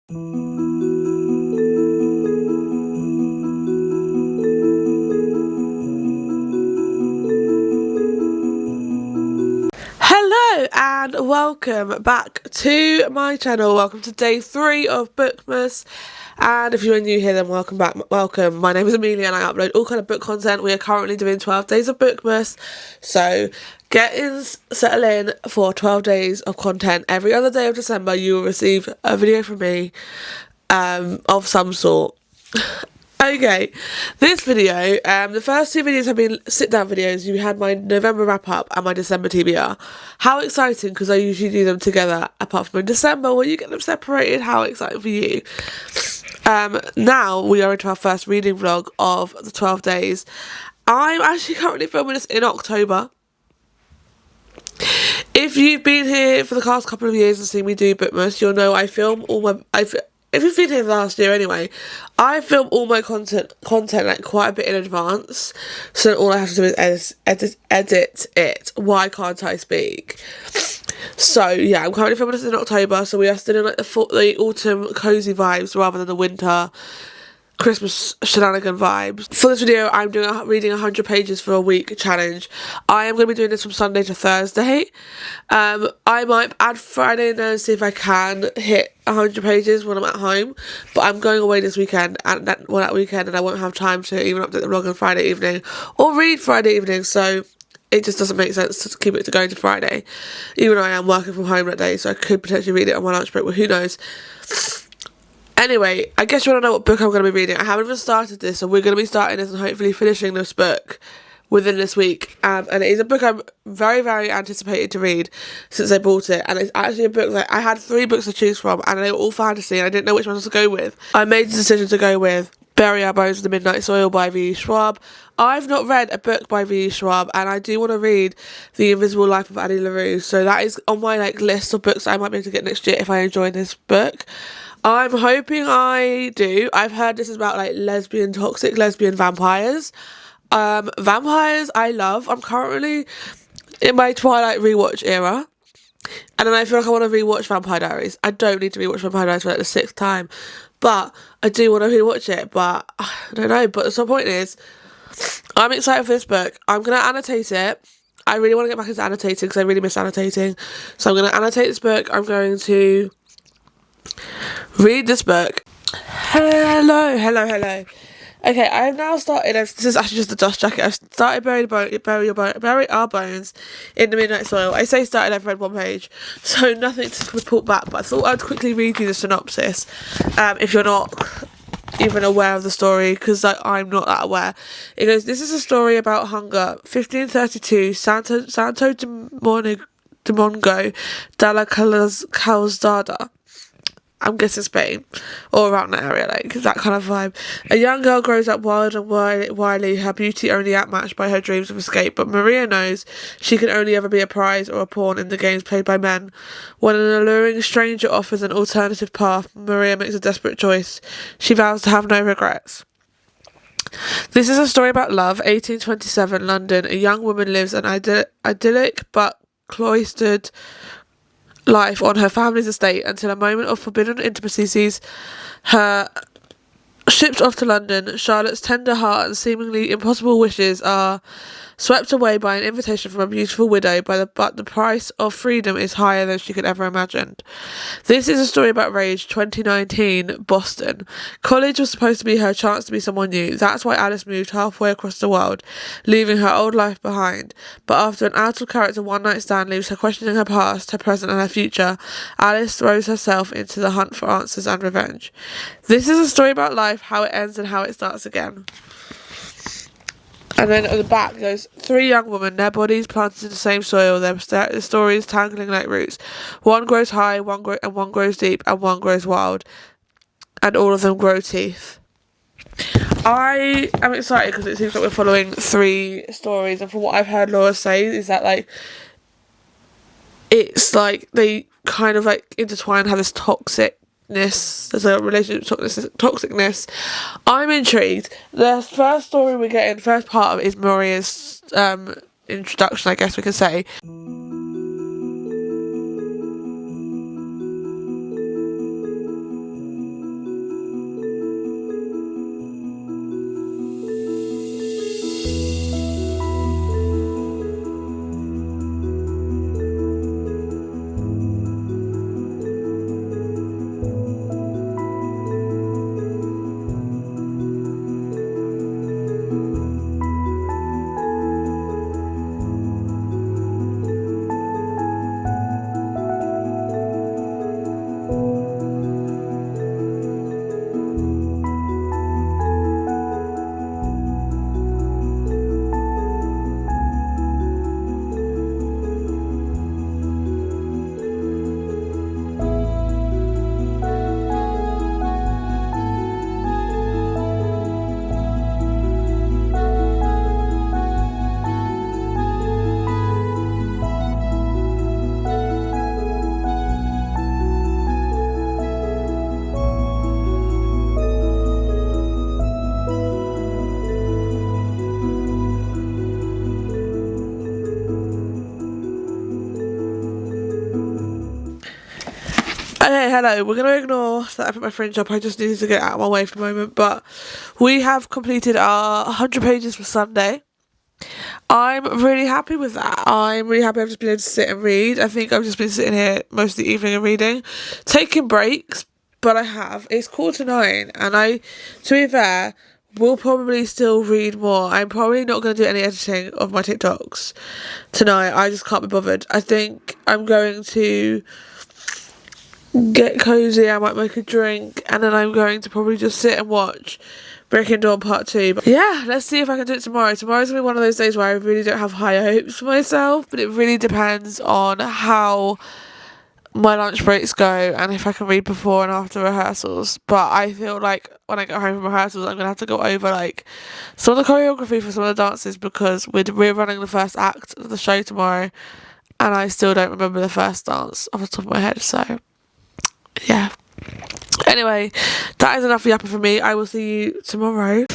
Hello and welcome back to my channel. Welcome to day 3 of Bookmas, and if you are new here then welcome back. Welcome. My name is Amelia and I upload all kind of book content. We are currently doing 12 days of Bookmas, so settle in for 12 days of content. Every other day of December you will receive a video from me of some sort. Okay, this video, the first 2 videos have been sit-down videos. You had my November wrap-up and my December TBR. How exciting, because I usually do them together, apart from in December where you get them separated. How exciting for you. Now we are into our first reading vlog of the 12 days. I'm actually currently filming this in October. If you've been here for the past couple of years and seen me do Bookmas, you'll know I film all my... If you've been here last year anyway, I film all my content like quite a bit in advance, so all I have to do is edit it. Why can't I speak? So yeah, I'm currently filming this in October, so we are still in like the autumn cozy vibes rather than the winter Christmas shenanigan vibes. For this video, I'm doing reading 100 pages for a week challenge. I am going to be doing this from Sunday to Thursday. I might add Friday in there and see if I can hit 100 pages when I'm at home, but I'm going away this weekend and that weekend, and I won't have time to even update the vlog on Friday evening or read Friday evening, so it just doesn't make sense to keep it to going to Friday, even though I am working from home that day, so I could potentially read it on my lunch break, but who knows. Anyway, I guess you want to know what book I'm going to be reading. I haven't even started this, so we're going to be starting this and hopefully finishing this book within this week. And it is a book I'm very, very anticipated to read since I bought it. And it's actually a book that I had 3 books to choose from, and they were all fantasy, and I didn't know which ones to go with. I made the decision to go with Bury Our Bones in the Midnight Soil by V. Schwab. I've not read a book by V. Schwab, and I do want to read The Invisible Life of Annie LaRue, so that is on my list of books I might be able to get next year if I enjoy this book. I'm hoping I do. I've heard this is about toxic lesbian vampires. Vampires I love. I'm currently in my Twilight rewatch era, and then I feel like I want to rewatch Vampire Diaries. I don't need to rewatch Vampire Diaries for like the 6th time, but I do want to rewatch it, but I don't know. But the point is, I'm excited for this book. I'm going to annotate it. I really want to get back into annotating because I really miss annotating. So I'm going to annotate this book. I'm going to read this book. Hello. Okay, I have now started. This is actually just a dust jacket. I've started bury our bones in the midnight soil. I say started. I've read 1 page, so nothing to report back. But I thought I'd quickly read you the synopsis, if you're not even aware of the story, because I'm not that aware. It goes: this is a story about hunger. 1532, Santo Domingo de la Calzada. I'm guessing Spain, or around that area, like that kind of vibe. A young girl grows up wild and wily, her beauty only outmatched by her dreams of escape, but Maria knows she can only ever be a prize or a pawn in the games played by men. When an alluring stranger offers an alternative path, Maria makes a desperate choice. She vows to have no regrets. This is a story about love. 1827, London. A young woman lives an idyllic but cloistered life on her family's estate until a moment of forbidden intimacy sees her shipped off to London. Charlotte's tender heart and seemingly impossible wishes are swept away by an invitation from a beautiful widow, but the price of freedom is higher than she could ever imagine. This is a story about Rage, 2019, Boston. College was supposed to be her chance to be someone new. That's why Alice moved halfway across the world, leaving her old life behind. But after an out-of-character one-night stand leaves her questioning her past, her present and her future, Alice throws herself into the hunt for answers and revenge. This is a story about life, how it ends and how it starts again. And then at the back goes, 3 young women, their bodies planted in the same soil, their stories tangling like roots. One grows high, one grows deep, and one grows wild. And all of them grow teeth. I am excited because it seems like we're following 3 stories, and from what I've heard Laura say is that it's like they kind of intertwine, have this toxicness. There's a relationship toxicness. I'm intrigued. The first story we get in, first part of it, is Maria's introduction, I guess we could say. hello. We're going to ignore that I put my fringe up. I just needed to get out of my way for the moment. But we have completed our 100 pages for Sunday. I'm really happy with that. I'm really happy I've just been able to sit and read. I think I've just been sitting here most of the evening and reading. Taking breaks, but I have. It's 9:15 and to be fair, will probably still read more. I'm probably not going to do any editing of my TikToks tonight. I just can't be bothered. I think I'm going to get cozy. I might make a drink and then I'm going to probably just sit and watch Breaking Dawn Part 2. But yeah, let's see if I can do it tomorrow. Tomorrow's going to be one of those days where I really don't have high hopes for myself, but it really depends on how my lunch breaks go and if I can read before and after rehearsals. But I feel like when I get home from rehearsals, I'm going to have to go over like some of the choreography for some of the dances because we're running the first act of the show tomorrow and I still don't remember the first dance off the top of my head. So yeah. Anyway, that is enough yapping for me. I will see you tomorrow.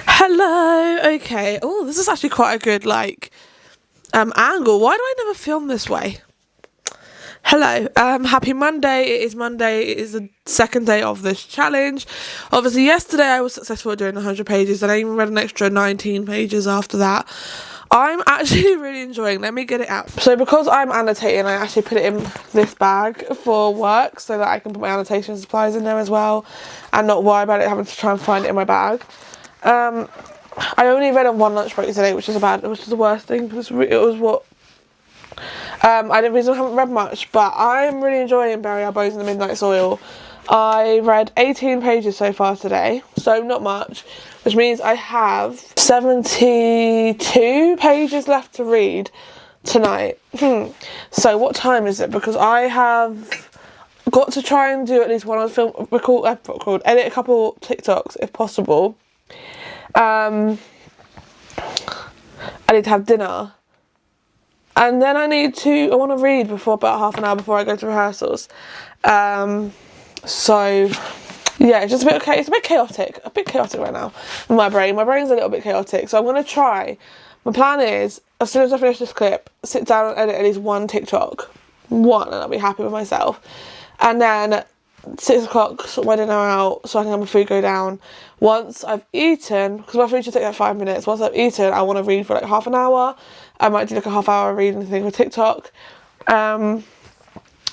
Hello. Okay. Oh, this is actually quite a good angle. Why do I never film this way? Hello. Happy Monday. It is Monday. It is the second day of this challenge. Obviously, yesterday I was successful at doing 100 pages and I even read an extra 19 pages after that. I'm actually really enjoying. Let me get it out. So because I'm annotating, I actually put it in this bag for work so that I can put my annotation supplies in there as well and not worry about it having to try and find it in my bag. I only read on one lunch break today, which is the worst thing because it was what I haven't read much, but I'm really enjoying Bury Our Bones in the Midnight Soil. I read 18 pages so far today, so not much, which means I have 72 pages left to read tonight. So what time is it? Because I have got to try and do at least one edit a couple TikToks if possible. I need to have dinner. And then I want to read before about half an hour before I go to rehearsals. So yeah, it's just a bit chaotic right now in my brain. My brain's a little bit chaotic, so I'm going to try. My plan is, as soon as I finish this clip, sit down and edit at least one TikTok. And I'll be happy with myself. And then 6 o'clock, sort my dinner out so I can have my food go down. Once I've eaten, because my food should take like 5 minutes, once I've eaten, I want to read for like half an hour. I might do like a half-hour reading thing for TikTok.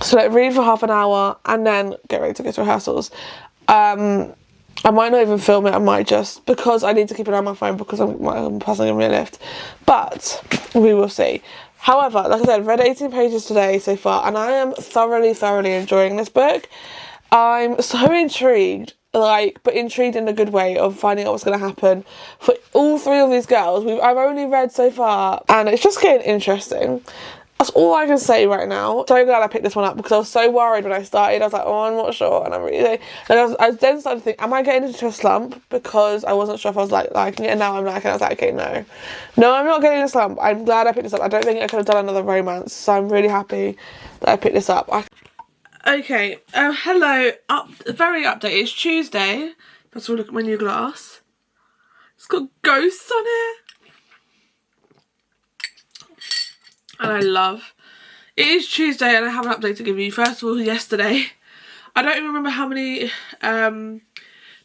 So read for half an hour and then get ready to go to rehearsals. I might not even film it. I might just, because I need to keep an eye on my phone because I'm passing a real lift. But we will see. However, like I said, I've read 18 pages today so far and I am thoroughly enjoying this book. I'm so intrigued, but intrigued in a good way of finding out what's going to happen for all 3 of these girls. I've only read so far and it's just getting interesting. That's all I can say right now. So glad I picked this one up because I was so worried when I started. I was like, oh, I'm not sure. And I then started to think, am I getting into a slump? Because I wasn't sure if I was liking it. And now I'm liking it. I was like, okay, no. No, I'm not getting in a slump. I'm glad I picked this up. I don't think I could have done another romance. So I'm really happy that I picked this up. Okay, hello. Very updated. It's Tuesday. Let's all look at my new glass. It's got ghosts on it. And I love. It is Tuesday and I have an update to give you. First of all, yesterday, I don't even remember how many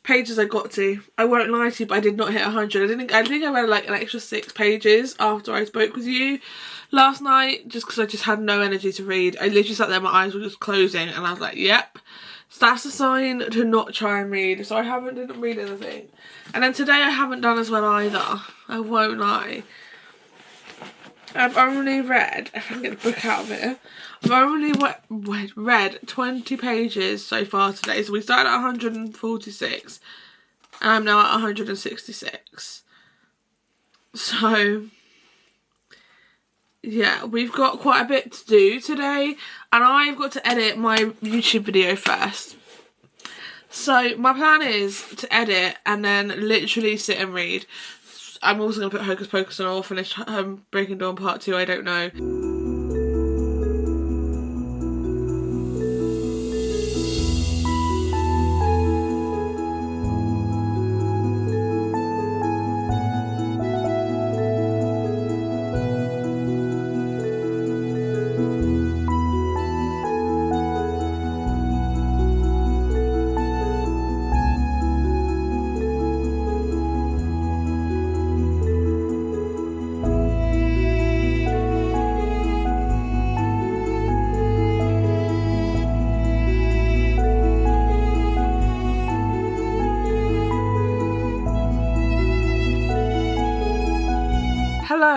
pages I got to. I won't lie to you, but I did not hit 100. I think I read like an extra 6 pages after I spoke with you last night, just because I just had no energy to read. I literally sat there, my eyes were just closing, and I was like, yep. So that's a sign to not try and read. So I didn't read anything. And then today I haven't done as well either. I won't lie. I've only read, if I can get the book out of it, I've only read 20 pages so far today. So we started at 146 and I'm now at 166. So yeah, we've got quite a bit to do today and I've got to edit my YouTube video first. So my plan is to edit and then literally sit and read. I'm also going to put Hocus Pocus on or finish Breaking Dawn Part 2, I don't know.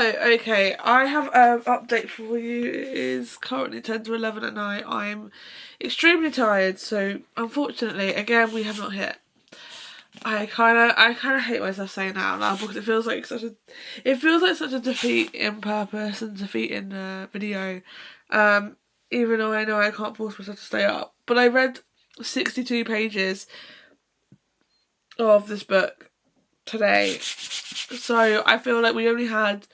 Okay, I have an update for you. It is currently 10 to 11 at night. I'm extremely tired, so unfortunately, again, we have not hit. I kind of hate myself saying that out loud because it feels like such a defeat in purpose and defeat in video. Even though I know I can't force myself to stay up, but I read 62 pages of this book today, so I feel like we only had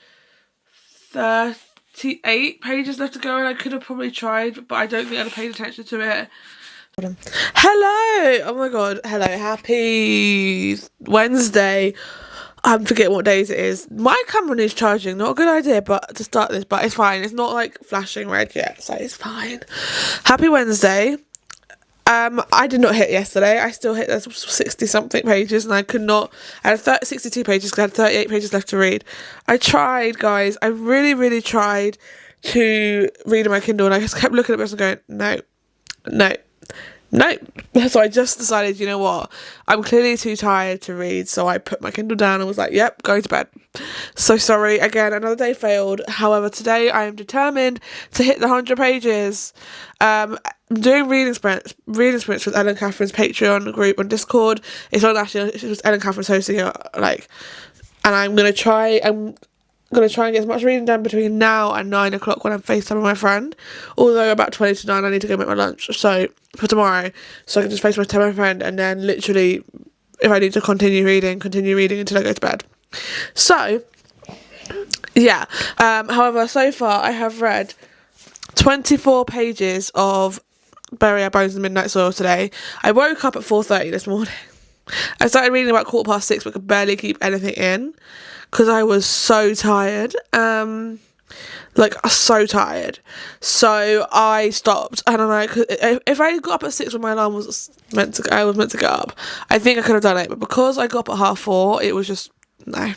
38 pages left to go, and I could have probably tried, but I don't think I'd have paid attention to it. Hello! Oh my god, hello, happy Wednesday. I'm forgetting what days it is. My camera needs charging, not a good idea, but to start this, but it's fine. It's not like flashing red yet, so it's fine. Happy Wednesday. I did not hit yesterday. I still hit those 60 something pages, and I had 62 pages because I had 38 pages left to read. I tried, guys. I really tried to read in my Kindle, and I just kept looking at this and going, no. So I just decided, you know what, I'm clearly too tired to read, so I put my Kindle down and was like, yep, going to bed. So sorry, again, another day failed. However, today I am determined to hit the 100 pages. I'm doing reading sprints with Ellen Catherine's Patreon group on Discord. It's not actually, it was Ellen Catherine's hosting it, and I'm going to try and get as much reading done between now and 9 o'clock when I'm FaceTiming my friend. Although about 20 to 9 I need to go make my lunch, so for tomorrow, so I can just FaceTime my friend, and then literally, if I need to continue reading until I go to bed. So, yeah. However, so far I have read 24 pages of Bury Our Bones in the Midnight Soil today. I woke up at 4:30 this morning. I started reading about 6:15, but could barely keep anything in because I was so tired. So tired. So I stopped, and if I got up at 6 when my alarm was meant to get up, I think I could have done it. But because I got up at 4:30, it was just no.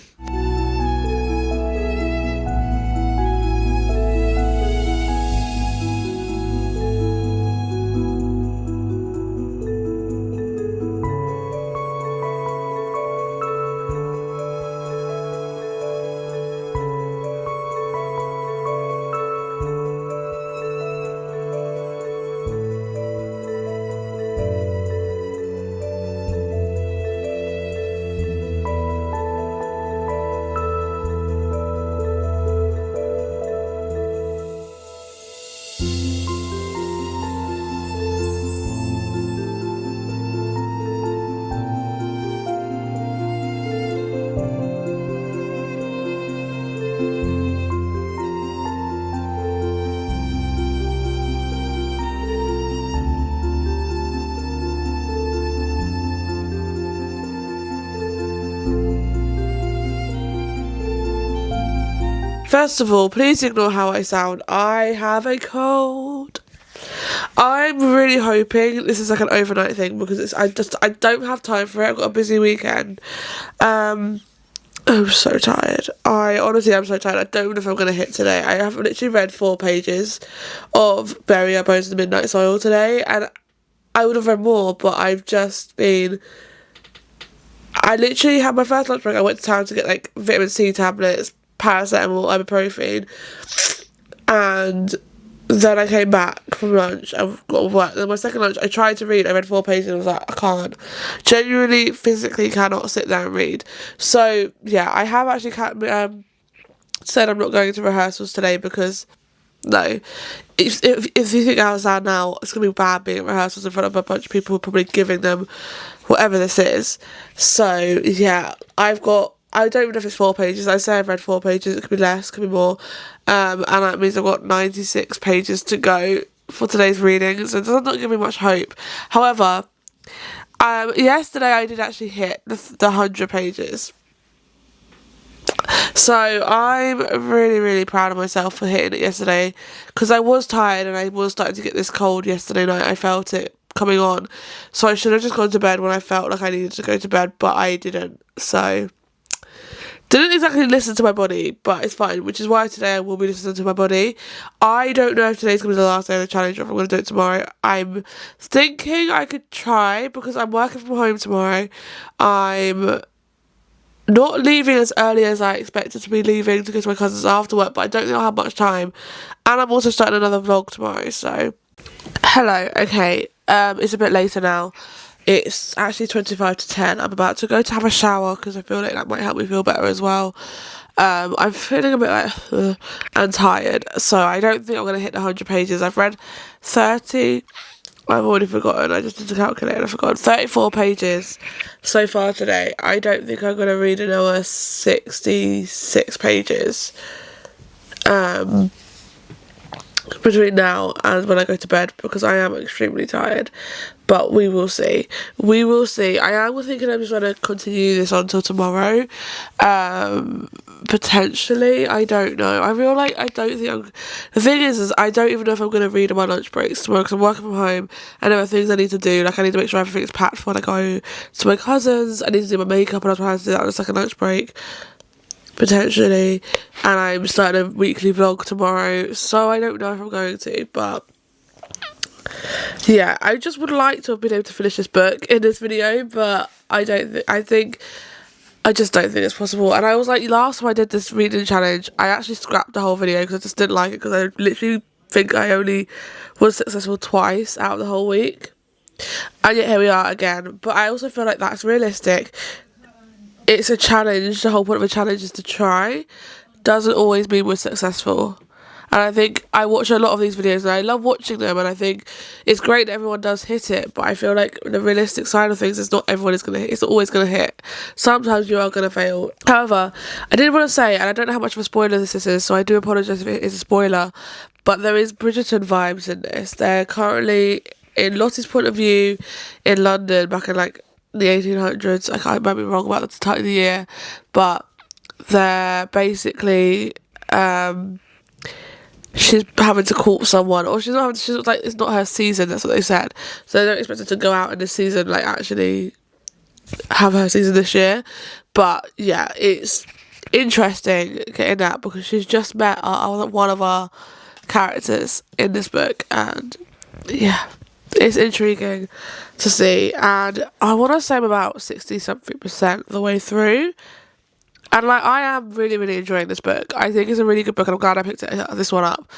First of all, please ignore how I sound. I have a cold. I'm really hoping this is like an overnight thing because I don't have time for it. I've got a busy weekend. I'm so tired. I'm so tired. I don't know if I'm going to hit today. I have literally read 4 pages of Bury Our Bones in the Midnight Soil today, and I would have read more, but I literally had my first lunch break. I went to town to get like vitamin C tablets, paracetamol, ibuprofen, and then I came back from lunch and got work. Then my second lunch, I tried to read. I read 4 pages and I was like, I can't. Genuinely, physically cannot sit there and read. So, yeah, I have actually said I'm not going to rehearsals today because, no. If you think how I sound now, it's going to be bad being at rehearsals in front of a bunch of people probably giving them whatever this is. So, yeah, I don't even know if it's 4 pages. I say I've read 4 pages. It could be less, could be more. And that means I've got 96 pages to go for today's reading. So it does not give me much hope. However, yesterday I did actually hit the 100 pages. So I'm really proud of myself for hitting it yesterday. Because I was tired and I was starting to get this cold yesterday night. I felt it coming on. So I should have just gone to bed when I felt like I needed to go to bed. But I didn't. So didn't exactly listen to my body, but it's fine, which is why today I will be listening to my body. I don't know if today's going to be the last day of the challenge or if I'm going to do it tomorrow. I'm thinking I could try because I'm working from home tomorrow. I'm not leaving as early as I expected to be leaving to go to my cousin's after work, but I don't think I'll have much time. And I'm also starting another vlog tomorrow, so... Hello, okay, it's a bit later now. It's actually 25 to 10. I'm about to go to have a shower because I feel like that might help me feel better as well. I'm feeling a bit like and tired, so I don't think I'm going to hit the 100 pages. I've read 30... I've already forgotten. I just did the calculator and I forgot. 34 pages so far today. I don't think I'm going to read another 66 pages between now and when I go to bed, because I am extremely tired. But we will see. We will see. I am thinking I'm just going to continue this until tomorrow. Potentially. I don't know. I feel like I don't think I'm... The thing is I don't even know if I'm going to read on my lunch breaks tomorrow, because I'm working from home and there are things I need to do. Like, I need to make sure everything's packed for when I go to my cousin's. I need to do my makeup, and I was planning to do that on a second lunch break. Potentially. And I'm starting a weekly vlog tomorrow, so I don't know if I'm going to, but... Yeah, I just would like to have been able to finish this book in this video, but I just don't think it's possible. And I was like, last time I did this reading challenge, I actually scrapped the whole video because I just didn't like it, because I literally think I only was successful twice out of the whole week. And yet here we are again. But I also feel like that's realistic. It's a challenge. The whole point of a challenge is to try. Doesn't always mean we're successful. And I think I watch a lot of these videos and I love watching them, and I think it's great that everyone does hit it, but I feel like the realistic side of things is not everyone is going to hit. It's not always going to hit. Sometimes you are going to fail. However, I did want to say, and I don't know how much of a spoiler this is, so I do apologise if it is a spoiler, but there is Bridgerton vibes in this. They're currently, in Lottie's point of view, in London back in like the 1800s. I might be wrong about the time of the year, but they're basically... she's having to court someone, or she's like, it's not her season, that's what they said, so they don't expect her to go out in this season, like actually have her season this year. But yeah, it's interesting getting that, because she's just met one of our characters in this book, and yeah, it's intriguing to see. And I want to say I'm about 60-something% the way through. And like, I am really, really enjoying this book. I think it's a really good book, and I'm glad I picked this one up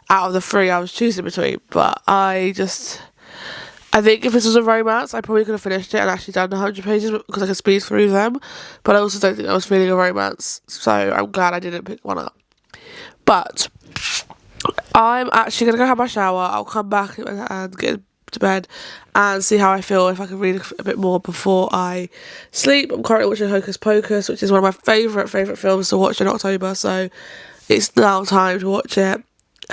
out of the three I was choosing between. But I think if this was a romance, I probably could have finished it and actually done 100 pages, because I could speed through them. But I also don't think I was feeling a romance, so I'm glad I didn't pick one up. But I'm actually going to go have my shower. I'll come back and get to bed and see how I feel, if I can read a bit more before I sleep. I'm currently watching Hocus Pocus, which is one of my favourite films to watch in October, so it's now time to watch it.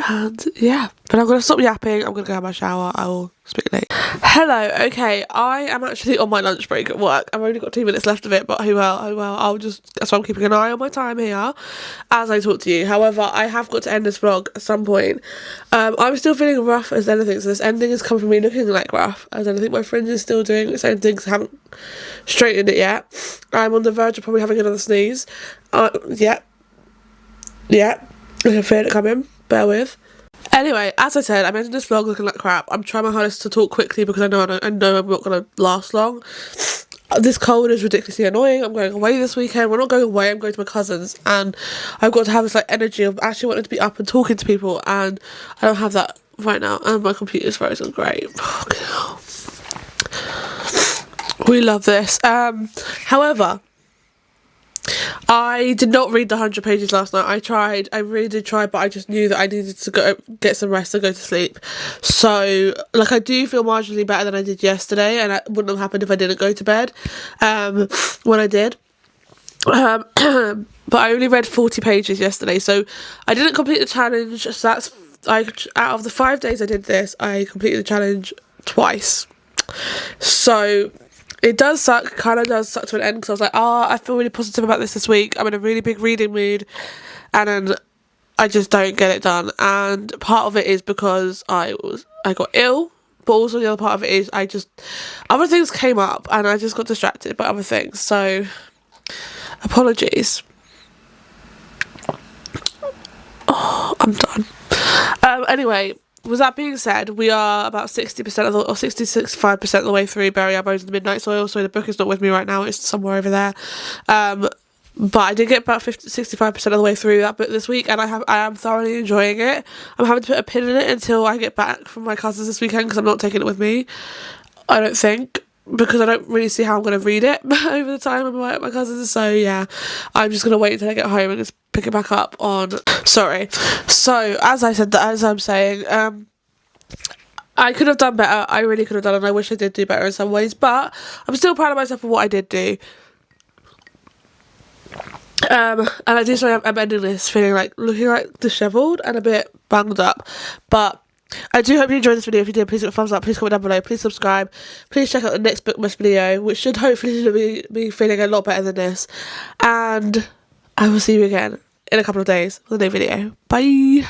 And yeah, but I'm going to stop yapping. I'm going to go have my shower. I will speak later. Hello, okay, I am actually on my lunch break at work. I've only got 2 minutes left of it, but oh well, that's why I'm keeping an eye on my time here as I talk to you. However, I have got to end this vlog at some point. I'm still feeling rough as anything, so this ending has come from me looking like rough as anything. My fringe is still doing the same things, haven't straightened it yet. I'm on the verge of probably having another sneeze. Yeah, I can feel it coming. Bear with. Anyway, as I said, I'm ending this vlog looking like crap. I'm trying my hardest to talk quickly because I know I'm not going to last long. This cold is ridiculously annoying. I'm going away this weekend. We're not going away, I'm going to my cousin's, and I've got to have this like energy of actually wanting to be up and talking to people, and I don't have that right now, and my computer's frozen. Great. We love this. However, I did not read the 100 pages last night. I really did try, but I just knew that I needed to go get some rest and go to sleep. So, like, I do feel marginally better than I did yesterday, and that wouldn't have happened if I didn't go to bed when I did. But I only read 40 pages yesterday, so I didn't complete the challenge. So that's, out of the 5 days I did this, I completed the challenge twice. So it does suck, kind of does suck to an end, because I was like, I feel really positive about this week. I'm in a really big reading mood, and then I just don't get it done. And part of it is because I got ill, but also the other part of it is other things came up, and I just got distracted by other things. So apologies. I'm done. Anyway, with that being said, we are about 60% or 65% of the way through Bury Our Bones in the Midnight Soil. So the book is not with me right now, it's somewhere over there. but I did get about 65% of the way through that book this week, and I am thoroughly enjoying it. I'm having to put a pin in it until I get back from my cousins this weekend, because I'm not taking it with me, I don't think, because I don't really see how I'm going to read it over the time I'm away at my cousins. So yeah, I'm just going to wait until I get home and just pick it back up on Sorry. So as I'm saying, I could have done better. I really could have done, and I wish I did do better in some ways, but I'm still proud of myself for what I did do. And I do sorry I'm ending this looking like dishevelled and a bit bunged up, but I do hope you enjoyed this video. If you did, please give it a thumbs up, please comment down below, please subscribe, please check out the next bookmas video, which should hopefully be feeling a lot better than this, and I will see you again in a couple of days with a new video. Bye!